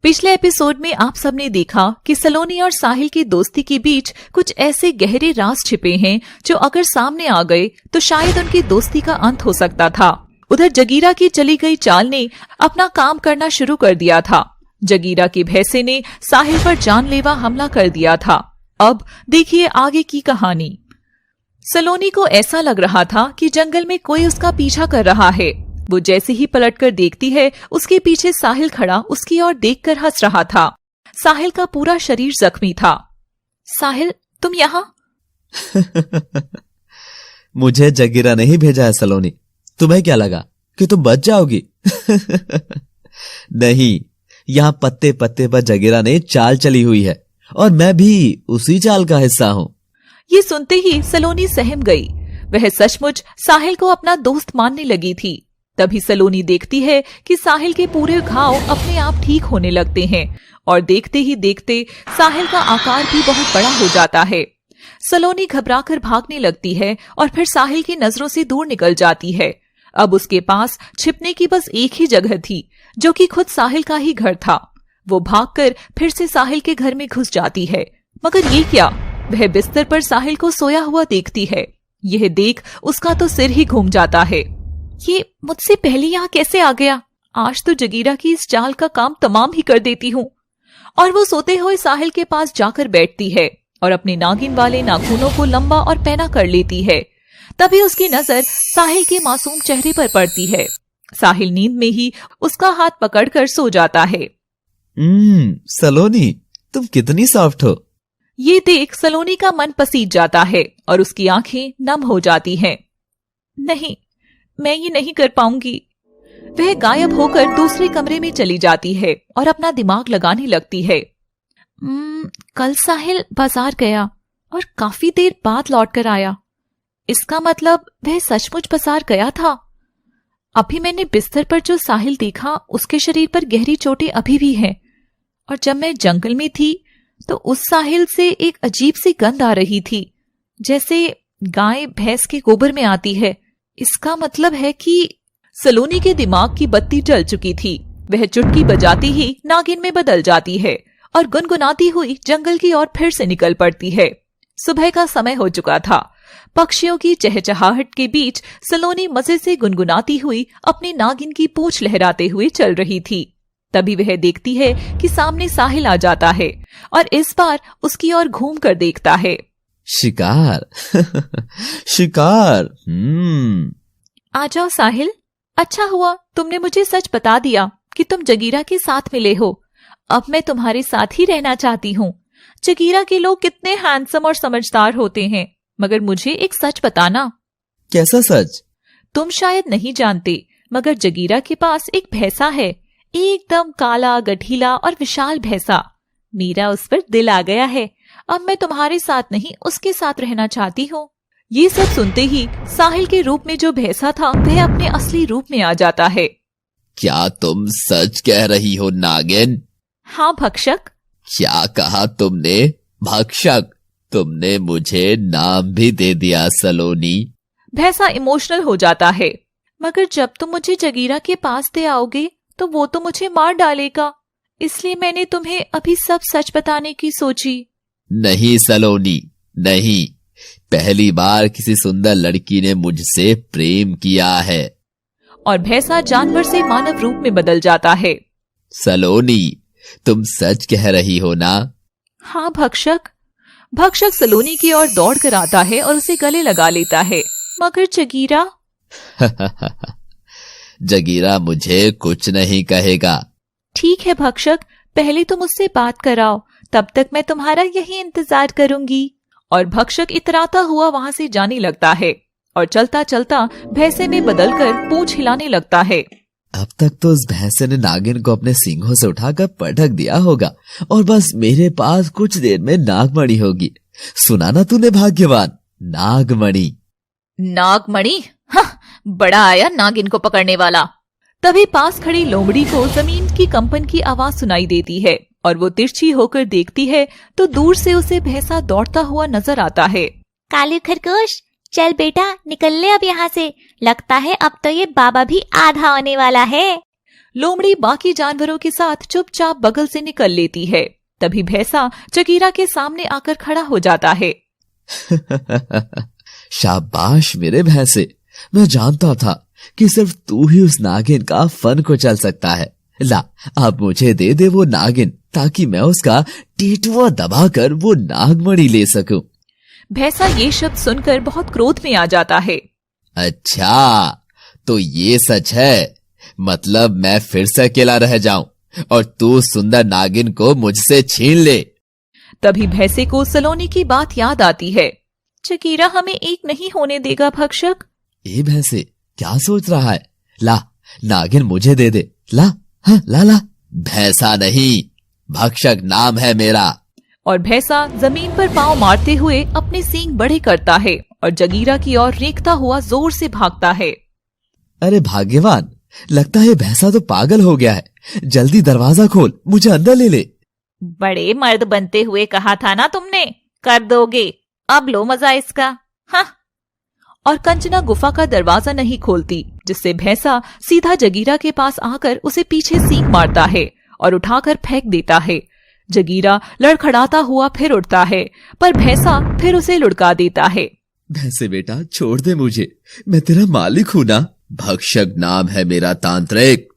पिछले एपिसोड में आप सबने देखा कि सलोनी और साहिल की दोस्ती के बीच कुछ ऐसे गहरे राज छिपे हैं जो अगर सामने आ गए तो शायद उनकी दोस्ती का अंत हो सकता था। उधर जगीरा की चली गई चाल ने अपना काम करना शुरू कर दिया था। जगीरा के भैंसे ने साहिल पर जानलेवा हमला कर दिया था। अब देखिए आगे की कहानी। सलोनी को ऐसा लग रहा था कि जंगल में कोई उसका पीछा कर रहा है। वो जैसे ही पलटकर देखती है, उसके पीछे साहिल खड़ा उसकी ओर देखकर हंस रहा था। साहिल का पूरा शरीर जख्मी था। साहिल, तुम यहाँ? मुझे जगीरा नहीं भेजा है सलोनी। तुम्हें क्या लगा कि तुम बच जाओगी? नहीं, यहाँ पत्ते पत्ते पर जगीरा ने चाल चली हुई है और मैं भी उसी चाल का हिस्सा हूँ। ये सुनते ही सलोनी सहम गई। वह सचमुच साहिल को अपना दोस्त मानने लगी थी। तभी सलोनी देखती है कि साहिल के पूरे घाव अपने आप ठीक होने लगते हैं और देखते ही देखते साहिल का आकार भी बहुत बड़ा हो जाता है। सलोनी घबराकर भागने लगती है और फिर साहिल की नजरों से दूर निकल जाती है। अब उसके पास छिपने की बस एक ही जगह थी, जो कि खुद साहिल का ही घर था। वो भागकर फिर से साहिल के घर में घुस जाती है। मगर ये क्या? वह बिस्तर पर साहिल को सोया हुआ देखती है। यह देख उसका तो सिर ही घूम जाता है। ये मुझसे पहले यहाँ कैसे आ गया? आज तो जगीरा की इस चाल का काम तमाम ही कर देती हूँ। और वो सोते हुए साहिल के पास जाकर बैठती है और अपने नागिन वाले नाखूनों को लंबा और पैना कर लेती है। तभी उसकी नजर साहिल के मासूम चेहरे पर पड़ती है। साहिल नींद में ही उसका हाथ पकड़कर सो जाता है। सलोनी, तुम कितनी सॉफ्ट हो। ये देख सलोनी का मन पसीज जाता है और उसकी आंखें नम हो जाती हैं। नहीं, मैं ये नहीं कर पाऊंगी। वह गायब होकर दूसरे कमरे में चली जाती है और अपना दिमाग लगाने लगती है। कल साहिल बाजार गया और काफी देर बाद लौटकर आया। इसका मतलब वह सचमुच बाजार गया था। अभी मैंने बिस्तर पर जो साहिल देखा, उसके शरीर पर गहरी चोटें अभी भी हैं। और जब मैं जंगल में थी तो उस साहिल से एक अजीब सी गंध आ रही थी, जैसे गाय भैंस के गोबर में आती है। इसका मतलब है कि सलोनी के दिमाग की बत्ती जल चुकी थी। वह चुटकी बजाती ही नागिन में बदल जाती है और गुनगुनाती हुई जंगल की ओर फिर से निकल पड़ती है। सुबह का समय हो चुका था। पक्षियों की चहचहाहट के बीच सलोनी मजे से गुनगुनाती हुई अपनी नागिन की पूंछ लहराते हुए चल रही थी। तभी वह देखती है कि सामने साहिल आ जाता है और इस बार उसकी ओर घूम कर देखता है। शिकार। शिकार। आ जाओ साहिल, अच्छा हुआ तुमने मुझे सच बता दिया कि तुम जगीरा के साथ मिले हो। अब मैं तुम्हारे साथ ही रहना चाहती हूँ। जगीरा के लोग कितने हैंडसम और समझदार होते हैं, मगर मुझे एक सच बताना। कैसा सच? तुम शायद नहीं जानते, मगर जगीरा के पास एक भैंसा है, एकदम काला, गठीला और विशाल भैंसा। मेरा उस पर दिल आ गया है। अब मैं तुम्हारे साथ नहीं, उसके साथ रहना चाहती हूँ। ये सब सुनते ही साहिल के रूप में जो भैंसा था वह अपने असली रूप में आ जाता है। क्या तुम सच कह रही हो नागिन? हाँ भक्षक। क्या कहा तुमने? भक्षक? तुमने मुझे नाम भी दे दिया सलोनी। भैंसा इमोशनल हो जाता है। मगर जब तुम मुझे जगीरा के पास दे आओगे तो वो तो मुझे मार डालेगा, इसलिए मैंने तुम्हें अभी सब सच बताने की सोची। नहीं सलोनी, नहीं। पहली बार किसी सुंदर लड़की ने मुझसे प्रेम किया है। और भैंसा जानवर से मानव रूप में बदल जाता है। सलोनी, तुम सच कह रही हो ना? हाँ भक्षक। भक्षक सलोनी की ओर दौड़ कर आता है और उसे गले लगा लेता है। मगर जगीरा? जगीरा मुझे कुछ नहीं कहेगा। ठीक है भक्षक, पहले तुम मुझसे बात कराओ, तब तक मैं तुम्हारा यही इंतजार करूंगी। और भक्षक इतराता हुआ वहां से जाने लगता है और चलता चलता भैंसे में बदलकर पूंछ हिलाने लगता है। अब तक तो उस भैंसे ने नागिन को अपने सींगों से उठाकर पटक दिया होगा और बस मेरे पास कुछ देर में नागमणि होगी। सुना ना तूने भाग्यवान? नागमणि। नागमणि? हाँ, बड़ा आया नागिन को पकड़ने वाला। तभी पास खड़ी लोमड़ी को जमीन की कंपन की आवाज सुनाई देती है और वो तिरछी होकर देखती है तो दूर से उसे भैंसा दौड़ता हुआ नजर आता है। कालू खरगोश, चल बेटा निकल ले अब यहाँ से। लगता है अब तो ये बाबा भी आधा होने वाला है। लोमड़ी बाकी जानवरों के साथ चुपचाप बगल से निकल लेती है। तभी भैंसा जगीरा के सामने आकर खड़ा हो जाता है। शाबाश मेरे भैंसे, मैं जानता था कि सिर्फ तू ही उस नागिन का फन को चल सकता है। ला, अब मुझे दे दे वो नागिन, ताकि मैं उसका टेटुआ दबाकर वो नागमणि ले सकूं। भैंसा ये शब्द सुनकर बहुत क्रोध में आ जाता है। अच्छा, तो ये सच है? मतलब मैं फिर से अकेला रह जाऊं और तू सुंदर नागिन को मुझसे छीन ले। तभी भैंसे को सलोनी की बात याद आती है। जगीरा हमें एक नहीं होने देगा भक्षक। ए भैंसे, क्या सोच रहा है? ला, नागिन मुझे दे दे। ला, हाँ, ला ला। भैंसा नहीं, भक्षक नाम है मेरा। और भैंसा जमीन पर पांव मारते हुए अपने सींग बड़े करता है और जगीरा की ओर रेंगता हुआ जोर से भागता है। अरे भाग्यवान, लगता है भैंसा तो पागल हो गया है। जल्दी दरवाजा खोल, मुझे अंदर ले ले। बड़े मर्द बनते हुए कहा था ना तुमने, कर दोगे। अब लो मजा इसका। हाँ। और कंचना गुफा का दरवाजा नहीं खोलती, जिससे भैंसा सीधा जगीरा के पास आकर उसे पीछे सींग मारता है और उठाकर फेंक देता है। जगीरा लड़खड़ाता हुआ फिर उठता है, पर भैंसा फिर उसे लुढ़का देता है। भैंसे बेटा, छोड़ दे मुझे, मैं तेरा मालिक हूं ना। भक्षक नाम है मेरा तांत्रिक।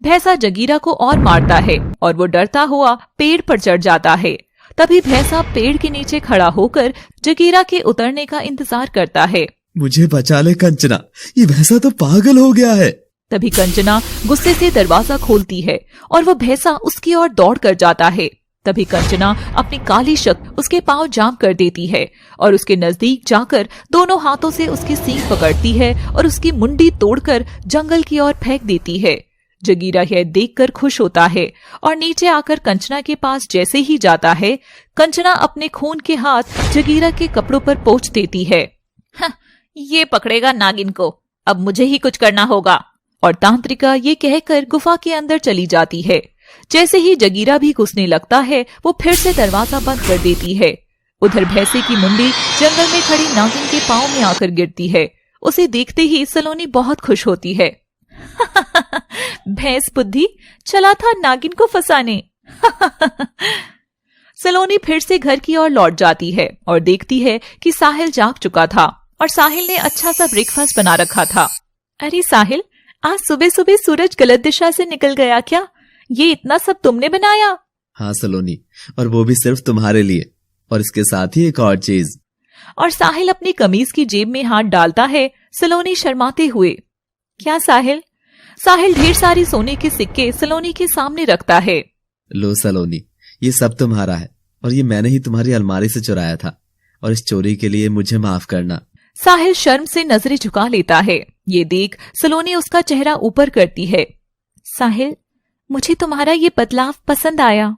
भैंसा जगीरा को और मारता है और वो डरता हुआ पेड़ पर चढ़ जाता है। तभी भैंसा पेड़ के नीचे खड़ा होकर जगीरा के उतरने का इंतजार करता है। मुझे बचा ले कंचना, ये भैंसा तो पागल हो गया है। तभी कंचना गुस्से से दरवाजा खोलती है और वो भैंसा उसकी ओर दौड़ कर जाता है। तभी कंचना अपनी काली शक्ति उसके पांव जाम कर देती है और उसके नजदीक जाकर दोनों हाथों से उसकी सींग पकड़ती है और उसकी मुंडी तोड़कर जंगल की ओर फेंक देती है। जगीरा यह देखकर खुश होता है और नीचे आकर कंचना के पास जैसे ही जाता है, कंचना अपने खून के हाथ जगीरा के कपड़ों पर पोंछ देती है। ये पकड़ेगा नागिन को, अब मुझे ही कुछ करना होगा। और तांत्रिका ये कहकर गुफा के अंदर चली जाती है। जैसे ही जगीरा भी घुसने लगता है, वो फिर से दरवाजा बंद कर देती है। उधर भैंसे की मुंडी जंगल में खड़ी नागिन के पांव में आकर गिरती है। उसे देखते ही सलोनी बहुत खुश होती है। भैंस बुद्धि, चला था नागिन को फंसाने। सलोनी फिर से घर की ओर लौट जाती है और देखती है कि साहिल जाग चुका था और साहिल ने अच्छा सा ब्रेकफास्ट बना रखा था। अरे साहिल, आज सुबह सुबह सूरज गलत दिशा से निकल गया क्या? ये इतना सब तुमने बनाया? हाँ सलोनी, और वो भी सिर्फ तुम्हारे लिए, और इसके साथ ही एक और चीज। और साहिल अपनी कमीज की जेब में हाथ डालता है, सलोनी शर्माते हुए। क्या साहिल? साहिल ढेर सारी सोने के सिक्के सलोनी के सामने रखता है। लो सलोनी, ये सब तुम्हारा है और ये मैंने ही तुम्हारी अलमारी से चुराया था, और इस चोरी के लिए मुझे माफ करना। साहिल शर्म से नजरें झुका लेता है। ये देख सलोनी उसका चेहरा ऊपर करती है। साहिल, मुझे तुम्हारा ये बदलाव पसंद आया।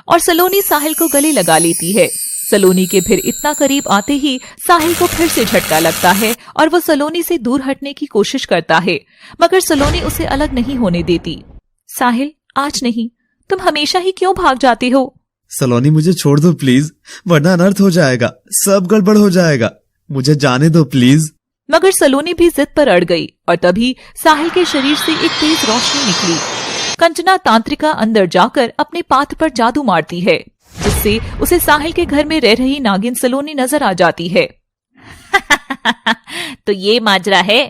और सलोनी साहिल को गले लगा लेती है। सलोनी के फिर इतना करीब आते ही साहिल को फिर से झटका लगता है और वो सलोनी से दूर हटने की कोशिश करता है, मगर सलोनी उसे अलग नहीं होने देती। साहिल, आज नहीं, तुम हमेशा ही क्यों भाग जाते हो? सलोनी, मुझे छोड़ दो प्लीज, वरना अनर्थ हो जाएगा, सब गड़बड़ हो जाएगा। मुझे जाने दो प्लीज। मगर सलोनी भी जिद पर अड़ गई और तभी साहिल के शरीर से एक तेज रोशनी निकली। कंचना तांत्रिका अंदर जाकर अपने पात्र पर जादू मारती है, जिससे उसे साहिल के घर में रह रही नागिन सलोनी नजर आ जाती है। तो ये माजरा है।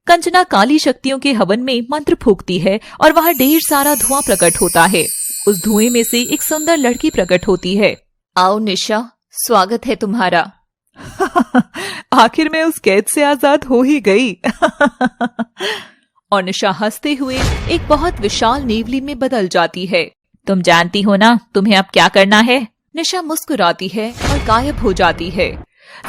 कंचना काली शक्तियों के हवन में मंत्र फूंकती है और वहाँ ढेर सारा धुआं प्रकट होता है। उस धुएं में से एक सुंदर लड़की प्रकट होती है। आओ निशा, स्वागत है तुम्हारा। आखिर मैं उस कैद से आजाद हो ही गई। और निशा हंसते हुए एक बहुत विशाल नेवली में बदल जाती है। तुम जानती हो ना तुम्हें अब क्या करना है? निशा मुस्कुराती है और गायब हो जाती है।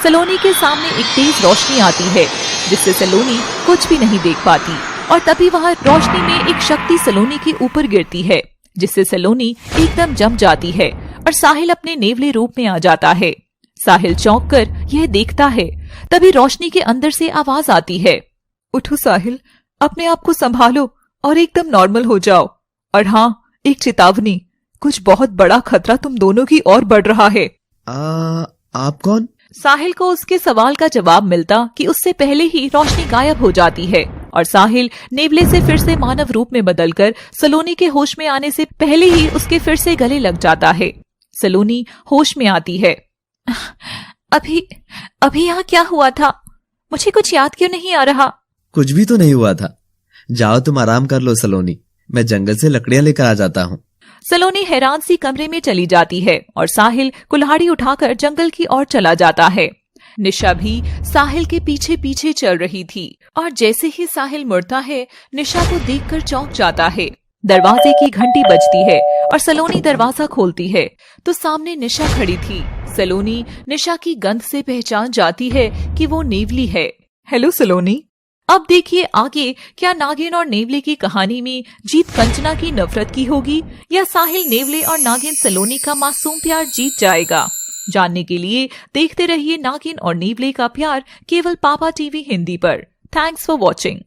सलोनी के सामने एक तेज रोशनी आती है, जिससे सलोनी कुछ भी नहीं देख पाती। और तभी वहाँ रोशनी में एक शक्ति सलोनी के ऊपर गिरती है, जिससे सलोनी एकदम जम जाती है और साहिल अपने नेवले रूप में आ जाता है। साहिल चौंक कर यह देखता है। तभी रोशनी के अंदर से आवाज आती है, उठो साहिल, अपने आप को संभालो और एकदम नॉर्मल हो जाओ। और हाँ, एक चेतावनी, कुछ बहुत बड़ा खतरा तुम दोनों की ओर बढ़ रहा है। आप कौन? साहिल को उसके सवाल का जवाब मिलता कि उससे पहले ही रोशनी गायब हो जाती है और साहिल नेवले से फिर से मानव रूप में बदलकर सलोनी के होश में आने से पहले ही उसके फिर से गले लग जाता है। सलोनी होश में आती है। अभी यहाँ क्या हुआ था? मुझे कुछ याद क्यों नहीं आ रहा? कुछ भी तो नहीं हुआ था। जाओ तुम आराम कर लो सलोनी, मैं जंगल से लकड़ियां लेकर आ जाता हूँ। सलोनी हैरान सी कमरे में चली जाती है और साहिल कुल्हाड़ी उठाकर जंगल की ओर चला जाता है। निशा भी साहिल के पीछे पीछे चल रही थी और जैसे ही साहिल मुड़ता है, निशा को देखकर चौंक जाता है। दरवाजे की घंटी बजती है और सलोनी दरवाजा खोलती है तो सामने निशा खड़ी थी। सलोनी निशा की गंध से पहचान जाती है कि वो नेवली है। हेलो सलोनी। अब देखिए आगे, क्या नागिन और नेवले की कहानी में जीत कंचना की नफरत की होगी या साहिल नेवले और नागिन सलोनी का मासूम प्यार जीत जाएगा? जानने के लिए देखते रहिए नागिन और नेवले का प्यार केवल पापा टीवी हिंदी पर। Thanks for watching.